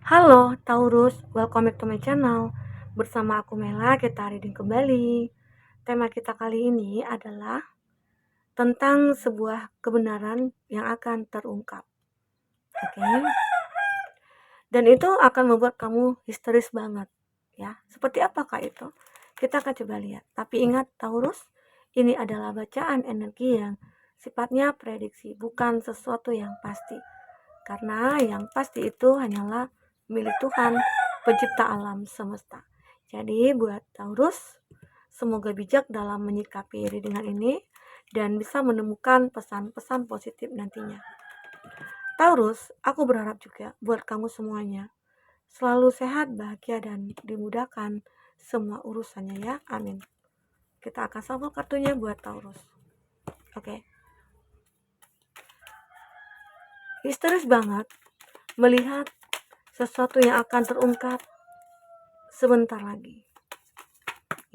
Halo Taurus, welcome back to my channel. Bersama aku Mela, kita reading kembali. Tema kita kali ini adalah tentang sebuah kebenaran yang akan terungkap. Oke. Dan itu akan membuat kamu histeris banget, ya. Seperti apakah itu? Kita akan coba lihat. Tapi ingat Taurus, ini adalah bacaan energi yang sifatnya prediksi, bukan sesuatu yang pasti. Karena yang pasti itu hanyalah milik Tuhan, pencipta alam semesta. Jadi buat Taurus, semoga bijak dalam menyikapi readingan ini dan bisa menemukan pesan-pesan positif nantinya. Taurus, aku berharap juga buat kamu semuanya selalu sehat, bahagia, dan dimudahkan semua urusannya ya. Amin. Kita akan shuffle kartunya buat Taurus. Oke. Histeris banget melihat sesuatu yang akan terungkap sebentar lagi.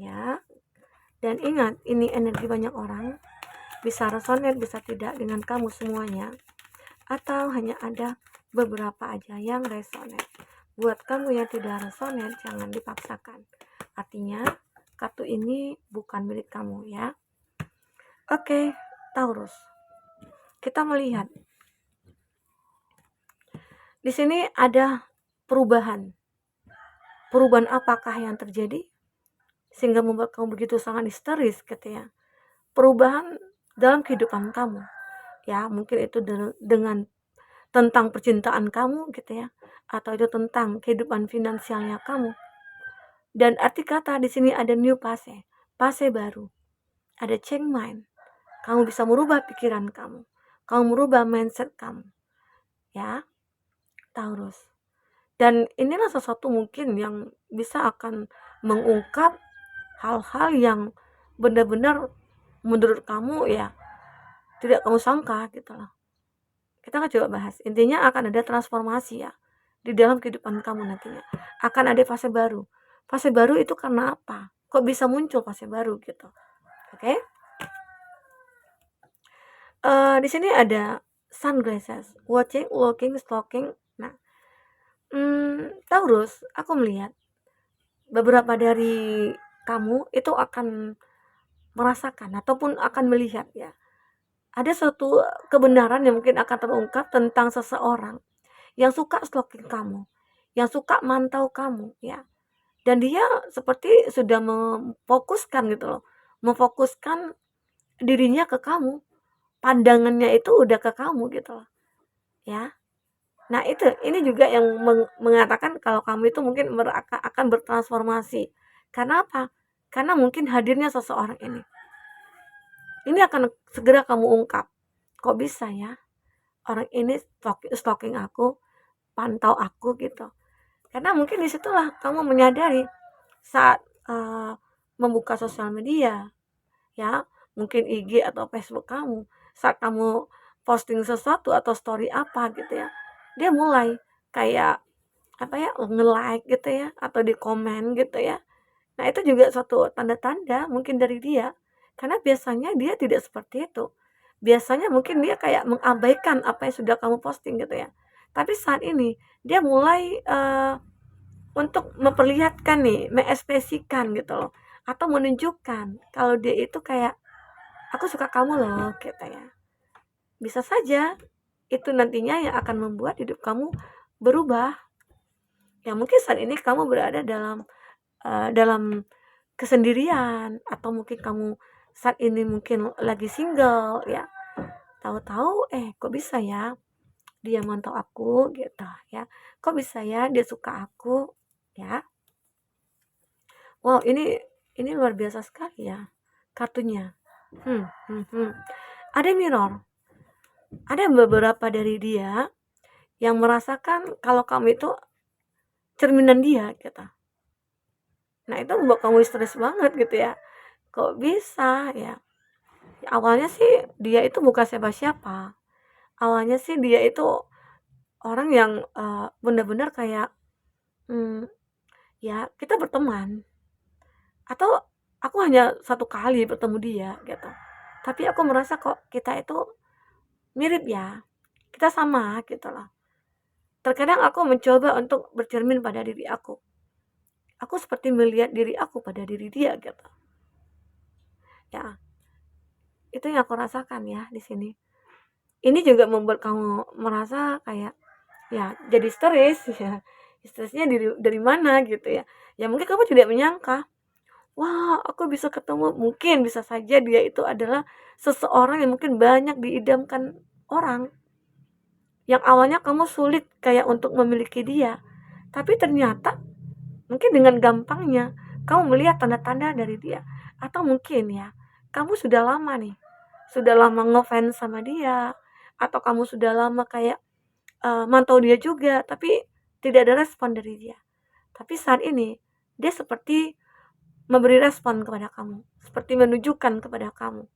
Ya. Dan ingat, ini energi banyak orang. Bisa resonate, bisa tidak dengan kamu semuanya. Atau hanya ada beberapa aja yang resonate. Buat kamu yang tidak resonate, jangan dipaksakan. Artinya, kartu ini bukan milik kamu ya. Oke, Taurus. Kita melihat. Di sini ada perubahan. Perubahan apakah yang terjadi? Sehingga membuat kamu begitu sangat histeris gitu ya. Perubahan dalam kehidupan kamu. Ya, mungkin itu dengan tentang percintaan kamu gitu ya, atau itu tentang kehidupan finansialnya kamu. Dan arti kata di sini ada new phase, fase baru, ada change mind. Kamu bisa merubah pikiran kamu merubah mindset kamu, ya Taurus. Dan inilah sesuatu mungkin yang bisa akan mengungkap hal-hal yang benar-benar menurut kamu ya tidak kamu sangka gitu loh. Kita akan coba bahas. Intinya akan ada transformasi ya di dalam kehidupan kamu nantinya. Akan ada fase baru. Fase baru itu karena apa? Kok bisa muncul fase baru gitu? Oke? Di sini ada sunglasses, watching, looking, stalking. Nah, Taurus, aku melihat beberapa dari kamu itu akan merasakan ataupun akan melihat ya. Ada suatu kebenaran yang mungkin akan terungkap tentang seseorang yang suka stalking kamu, yang suka mantau kamu ya. Dan dia seperti sudah memfokuskan gitu loh, memfokuskan dirinya ke kamu, pandangannya itu udah ke kamu gitu loh ya. Nah itu, ini juga yang mengatakan kalau kamu itu mungkin akan bertransformasi. Karena apa? Karena mungkin hadirnya seseorang ini akan segera kamu ungkap. Kok bisa ya orang ini stalking aku, pantau aku gitu. Karena mungkin disitulah kamu menyadari saat membuka sosial media ya, mungkin IG atau Facebook kamu, saat kamu posting sesuatu atau story apa gitu ya, dia mulai kayak apa ya, nge-like gitu ya atau di komen gitu ya. Nah itu juga suatu tanda-tanda mungkin dari dia, karena biasanya dia tidak seperti itu. Biasanya mungkin dia kayak mengabaikan apa yang sudah kamu posting gitu ya. Tapi saat ini dia mulai untuk memperlihatkan nih, mengekspresikan gitu loh, atau menunjukkan kalau dia itu kayak, "Aku suka kamu loh," gitu ya. Bisa saja itu nantinya yang akan membuat hidup kamu berubah. Ya mungkin saat ini kamu berada dalam kesendirian, atau mungkin kamu saat ini mungkin lagi single ya. Tahu-tahu kok bisa ya dia mantau aku gitu ya. Kok bisa ya dia suka aku ya. Wow, ini luar biasa sekali ya kartunya. Hmm, hmm, hmm. Ada mirror. Ada beberapa dari dia yang merasakan kalau kamu itu cerminan dia gitu. Nah, itu membuat kamu stres banget gitu ya. Kok bisa ya? Awalnya sih dia itu bukan siapa-siapa. Awalnya sih dia itu orang yang benar-benar kayak ya kita berteman, atau aku hanya satu kali bertemu dia gitu. Tapi aku merasa kok kita itu mirip ya, kita sama gitu loh. Terkadang aku mencoba untuk bercermin pada diri aku. Aku seperti melihat diri aku pada diri dia gitu. Ya, itu yang aku rasakan ya di sini. Ini juga membuat kamu merasa kayak ya jadi stres ya. Stresnya dari mana gitu ya. Ya mungkin kamu tidak menyangka, wah aku bisa ketemu, mungkin bisa saja dia itu adalah seseorang yang mungkin banyak diidamkan orang. Yang awalnya kamu sulit kayak untuk memiliki dia. Tapi ternyata mungkin dengan gampangnya kamu melihat tanda-tanda dari dia. Atau mungkin ya, kamu sudah lama nih, sudah lama ngefans sama dia, atau kamu sudah lama kayak mantau dia juga, tapi tidak ada respon dari dia. Tapi saat ini dia seperti memberi respon kepada kamu, seperti menunjukkan kepada kamu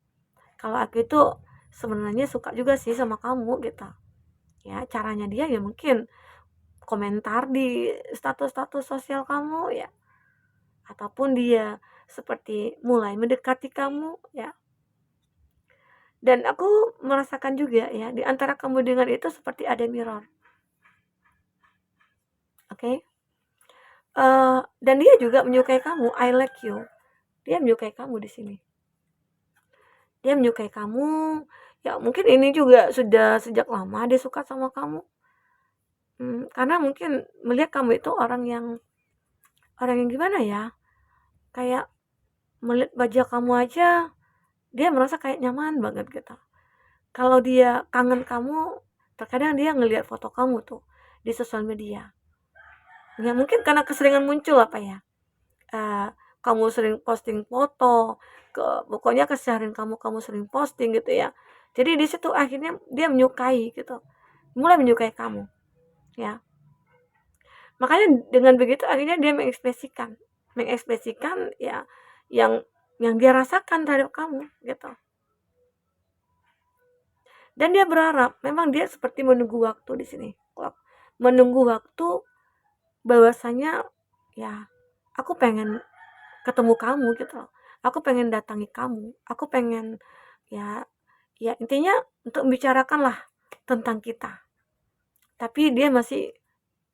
kalau aku itu sebenarnya suka juga sih sama kamu gitu. Ya, caranya dia ya mungkin komentar di status-status sosial kamu ya, ataupun dia seperti mulai mendekati kamu ya. Dan aku merasakan juga ya, di antara kamu dengan itu seperti ada mirror. Oke. Dan dia juga menyukai kamu, I like you. Dia menyukai kamu di sini. Dia menyukai kamu, ya mungkin ini juga sudah sejak lama dia suka sama kamu. Karena mungkin melihat kamu itu orang yang gimana ya, kayak melihat wajah kamu aja dia merasa kayak nyaman banget gitu. Kalau dia kangen kamu, terkadang dia ngelihat foto kamu tuh di sosial media. Ya mungkin karena keseringan muncul apa ya, kamu sering posting foto, pokoknya keseharian kamu sering posting gitu ya. Jadi di situ akhirnya dia menyukai gitu, mulai menyukai kamu ya. Makanya dengan begitu akhirnya dia mengekspresikan ya yang dia rasakan terhadap kamu gitu. Dan dia berharap, memang dia seperti menunggu waktu di sini. Menunggu waktu bahwasanya ya aku pengen ketemu kamu gitu loh. Aku pengen datangi kamu. Aku pengen ya intinya untuk membicarakan lah tentang kita. Tapi dia masih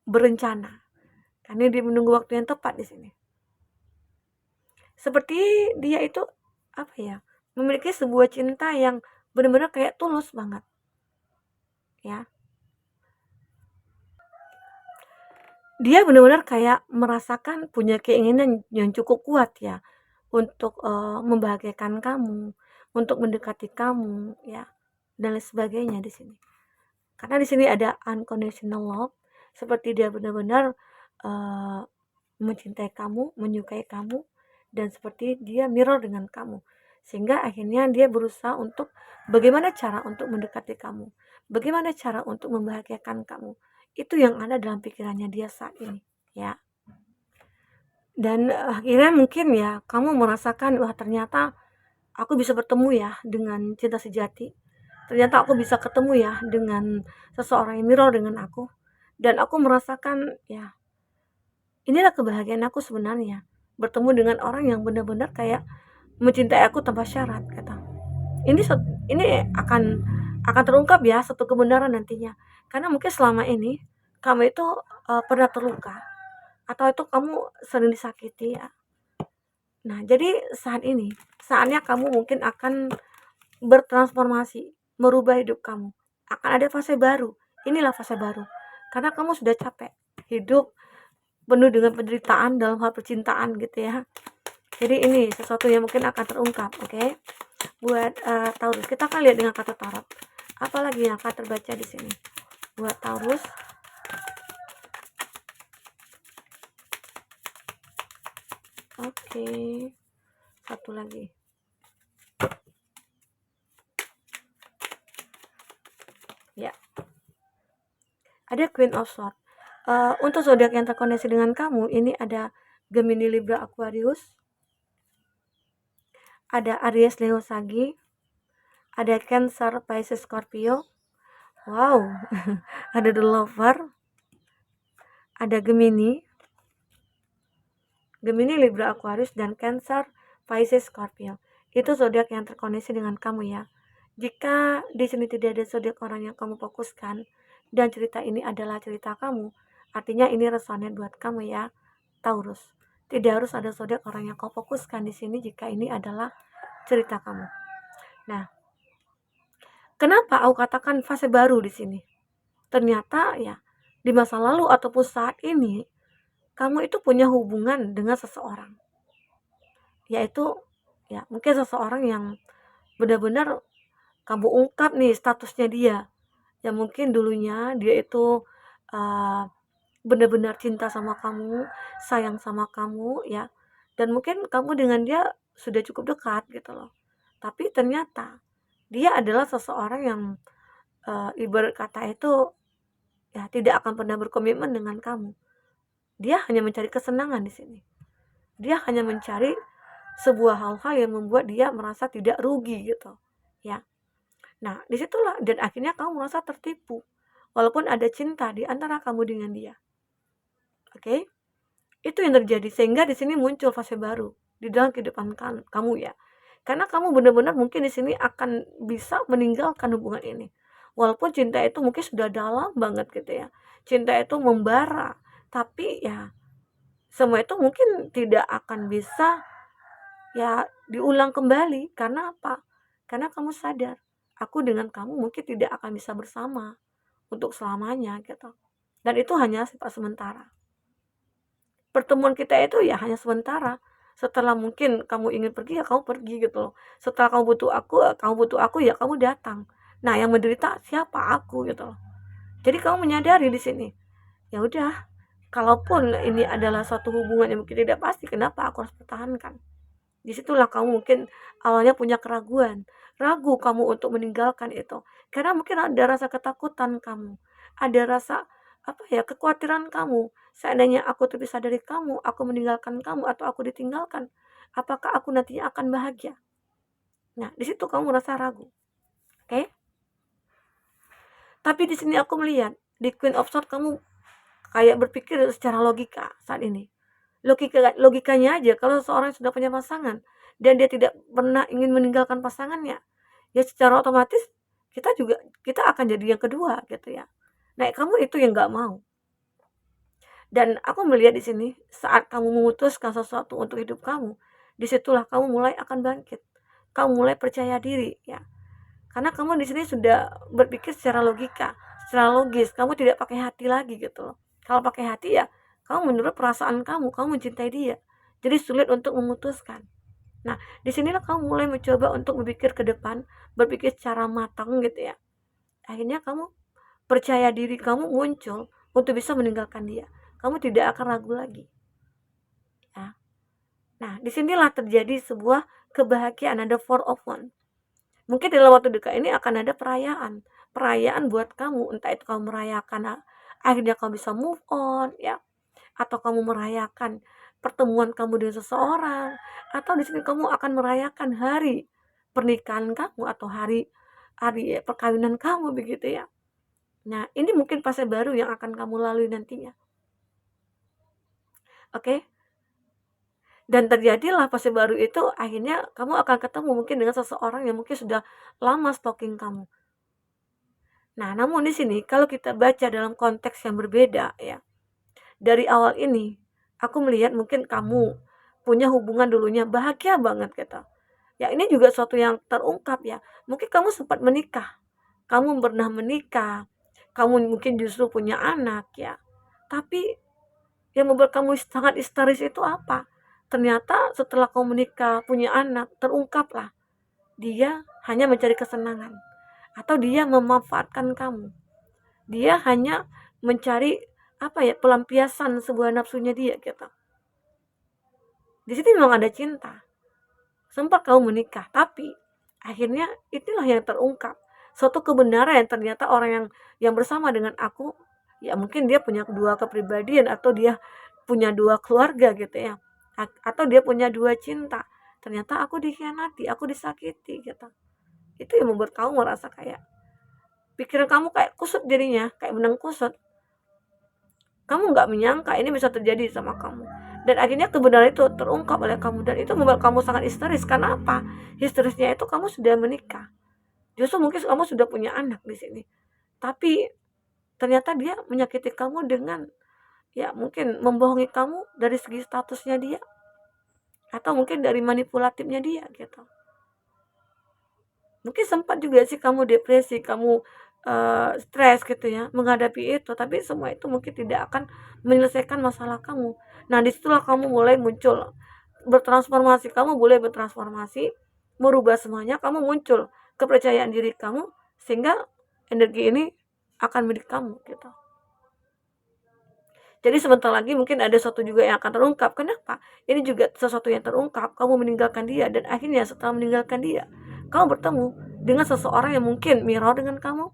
berencana. Karena dia menunggu waktu yang tepat di sini. Seperti dia itu apa ya? Memiliki sebuah cinta yang benar-benar kayak tulus banget. Ya. Dia benar-benar kayak merasakan punya keinginan yang cukup kuat ya untuk membahagiakan kamu, untuk mendekati kamu ya dan lain sebagainya di sini. Karena di sini ada unconditional love, seperti dia benar-benar mencintai kamu, menyukai kamu, dan seperti dia mirror dengan kamu. Sehingga akhirnya dia berusaha untuk bagaimana cara untuk mendekati kamu, bagaimana cara untuk membahagiakan kamu. Itu yang ada dalam pikirannya dia saat ini, ya. Dan akhirnya mungkin ya kamu merasakan, wah ternyata aku bisa bertemu ya dengan cinta sejati. Ternyata aku bisa ketemu ya dengan seseorang yang mirror dengan aku. Dan aku merasakan ya inilah kebahagiaan aku sebenarnya. Bertemu dengan orang yang benar-benar kayak mencintai aku tanpa syarat kata. Ini ini akan terungkap ya satu kebenaran nantinya. Karena mungkin selama ini kamu itu pernah terluka atau itu kamu sering disakiti ya. Nah, jadi saat ini saatnya kamu mungkin akan bertransformasi, merubah hidup kamu. Akan ada fase baru. Inilah fase baru. Karena kamu sudah capek hidup penuh dengan penderitaan dalam hal percintaan gitu ya. Jadi ini sesuatu yang mungkin akan terungkap, oke? Buat Taurus, kita akan lihat dengan kata tarot. Apalagi yang akan terbaca di sini? Buat Taurus. Oke. Satu lagi. Ya. Ada Queen of Swords. Untuk zodiak yang terkoneksi dengan kamu, ini ada Gemini, Libra, Aquarius. Ada Aries, Leo, Sagi. Ada Cancer, Pisces, Scorpio. Wow. Ada The Lover. Ada Gemini, Libra, Aquarius, dan Cancer, Pisces, Scorpio. Itu zodiak yang terkoneksi dengan kamu ya. Jika di sini tidak ada zodiak orang yang kamu fokuskan, dan cerita ini adalah cerita kamu, artinya ini resonate buat kamu ya, Taurus. Tidak harus ada zodiak orang yang kau fokuskan di sini jika ini adalah cerita kamu. Nah, kenapa aku katakan fase baru di sini? Ternyata ya, di masa lalu ataupun saat ini, kamu itu punya hubungan dengan seseorang. Yaitu ya mungkin seseorang yang benar-benar kamu ungkap nih statusnya dia. Ya mungkin dulunya dia itu benar-benar cinta sama kamu, sayang sama kamu ya. Dan mungkin kamu dengan dia sudah cukup dekat gitu loh. Tapi ternyata dia adalah seseorang yang ibarat kata itu ya tidak akan pernah berkomitmen dengan kamu. Dia hanya mencari kesenangan di sini. Dia hanya mencari sebuah hal-hal yang membuat dia merasa tidak rugi gitu ya. Nah disitulah dan akhirnya kamu merasa tertipu walaupun ada cinta di antara kamu dengan dia. Oke, itu yang terjadi sehingga di sini muncul fase baru di dalam kehidupan kamu ya. Karena kamu benar-benar mungkin di sini akan bisa meninggalkan hubungan ini. Walaupun cinta itu mungkin sudah dalam banget gitu ya. Cinta itu membara, tapi ya semua itu mungkin tidak akan bisa ya diulang kembali. Karena apa? Karena kamu sadar, aku dengan kamu mungkin tidak akan bisa bersama untuk selamanya gitu. Dan itu hanya sifat sementara. Pertemuan kita itu ya hanya sementara. Setelah mungkin kamu ingin pergi ya kamu pergi gitu loh. Setelah kamu butuh aku ya kamu datang. Nah, yang menderita siapa? Aku gitu loh. Jadi kamu menyadari di sini. Ya udah, kalaupun ini adalah suatu hubungan yang mungkin tidak pasti, kenapa aku harus pertahankan? Disitulah kamu mungkin awalnya punya keraguan, ragu kamu untuk meninggalkan itu. Karena mungkin ada rasa ketakutan kamu, ada rasa kekhawatiran kamu. Seandainya aku terpisah dari kamu, aku meninggalkan kamu atau aku ditinggalkan, apakah aku nantinya akan bahagia? Nah, di situ kamu merasa ragu. Oke? Tapi di sini aku melihat di Queen of Swords kamu kayak berpikir secara logika saat ini. Logikanya aja kalau seseorang sudah punya pasangan dan dia tidak pernah ingin meninggalkan pasangannya, ya secara otomatis kita akan jadi yang kedua gitu ya. Nah, kamu itu yang nggak mau. Dan aku melihat di sini saat kamu memutuskan sesuatu untuk hidup kamu, disitulah kamu mulai akan bangkit. Kamu mulai percaya diri ya. Karena kamu di sini sudah berpikir secara logika, secara logis. Kamu tidak pakai hati lagi gitu loh. Kalau pakai hati ya kamu menurut perasaan kamu mencintai dia. Jadi sulit untuk memutuskan. Nah, disinilah kamu mulai mencoba untuk berpikir ke depan, berpikir secara matang gitu ya. Akhirnya kamu percaya diri kamu muncul untuk bisa meninggalkan dia. Kamu tidak akan ragu lagi. Ya. Nah, disinilah terjadi sebuah kebahagiaan, ada Four of Wands. Mungkin dalam waktu dekat ini akan ada perayaan buat kamu, entah itu kamu merayakan akhirnya kamu bisa move on ya, atau kamu merayakan pertemuan kamu dengan seseorang, atau di sini kamu akan merayakan hari pernikahan kamu atau hari perkawinan kamu begitu ya. Nah, ini mungkin fase baru yang akan kamu lalui nantinya. Oke? Dan terjadilah fase baru itu akhirnya kamu akan ketemu mungkin dengan seseorang yang mungkin sudah lama stalking kamu. Nah, namun di sini kalau kita baca dalam konteks yang berbeda ya. Dari awal ini aku melihat mungkin kamu punya hubungan dulunya bahagia banget gitu. Ya ini juga suatu yang terungkap ya. Mungkin kamu sempat menikah. Kamu pernah menikah. Kamu mungkin justru punya anak ya. Tapi yang membuat kamu sangat histeris itu apa? Ternyata setelah kamu menikah, punya anak, terungkaplah dia hanya mencari kesenangan atau dia memanfaatkan kamu. Dia hanya mencari pelampiasan sebuah nafsunya dia gitu. Di situ memang ada cinta. Sempat kamu menikah, tapi akhirnya itulah yang terungkap. Suatu kebenaran yang ternyata orang yang bersama dengan aku, ya mungkin dia punya dua kepribadian atau dia punya dua keluarga gitu ya. Atau dia punya dua cinta. Ternyata aku dikhianati, aku disakiti gitu. Itu yang membuat kamu merasa kayak pikiran kamu kayak kusut jadinya, kayak benang kusut. Kamu nggak menyangka ini bisa terjadi sama kamu. Dan akhirnya kebenaran itu terungkap oleh kamu. Dan itu membuat kamu sangat histeris. Karena apa? Histerisnya itu kamu sudah menikah. Justru mungkin kamu sudah punya anak di sini. Tapi ternyata dia menyakiti kamu dengan ya mungkin membohongi kamu dari segi statusnya dia, atau mungkin dari manipulatifnya dia gitu. Mungkin sempat juga sih kamu depresi, kamu stres gitu ya menghadapi itu, tapi semua itu mungkin tidak akan menyelesaikan masalah kamu. Nah, disitulah kamu mulai muncul bertransformasi, kamu boleh bertransformasi, merubah semuanya, kamu muncul kepercayaan diri kamu, sehingga energi ini akan milik kamu gitu. Jadi sebentar lagi mungkin ada sesuatu juga yang akan terungkap. Kenapa? Ini juga sesuatu yang terungkap, kamu meninggalkan dia, dan akhirnya setelah meninggalkan dia, kamu bertemu dengan seseorang yang mungkin mirror dengan kamu,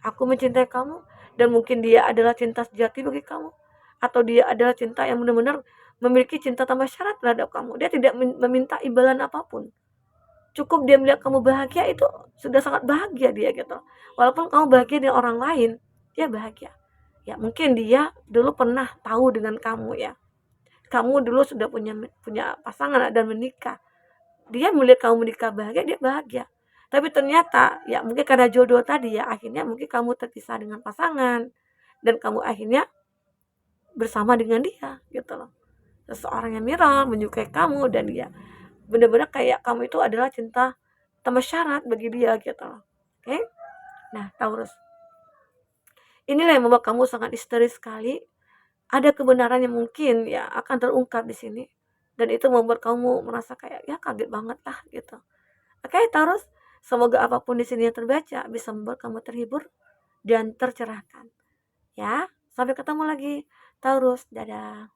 aku mencintai kamu, dan mungkin dia adalah cinta sejati bagi kamu, atau dia adalah cinta yang benar-benar memiliki cinta tanpa syarat terhadap kamu. Dia tidak meminta imbalan apapun. Cukup dia melihat kamu bahagia, itu sudah sangat bahagia dia gitu. Walaupun kamu bahagia dengan orang lain, dia bahagia. Ya mungkin dia dulu pernah tahu dengan kamu ya. Kamu dulu sudah punya pasangan dan menikah. Dia melihat kamu menikah bahagia, dia bahagia. Tapi ternyata ya mungkin karena jodoh tadi ya, akhirnya mungkin kamu terpisah dengan pasangan, dan kamu akhirnya bersama dengan dia gitu loh. Seseorang yang mirror menyukai kamu, dan dia benar-benar kayak kamu itu adalah cinta tanpa syarat bagi dia gitu loh. Oke? Nah, Taurus, inilah yang membuat kamu sangat histeris sekali. Ada kebenaran yang mungkin ya akan terungkap di sini, dan itu membuat kamu merasa kayak ya kaget banget lah gitu. Oke, Taurus, semoga apapun di sini yang terbaca bisa membuat kamu terhibur dan tercerahkan. Ya, sampai ketemu lagi, Taurus. Dadah.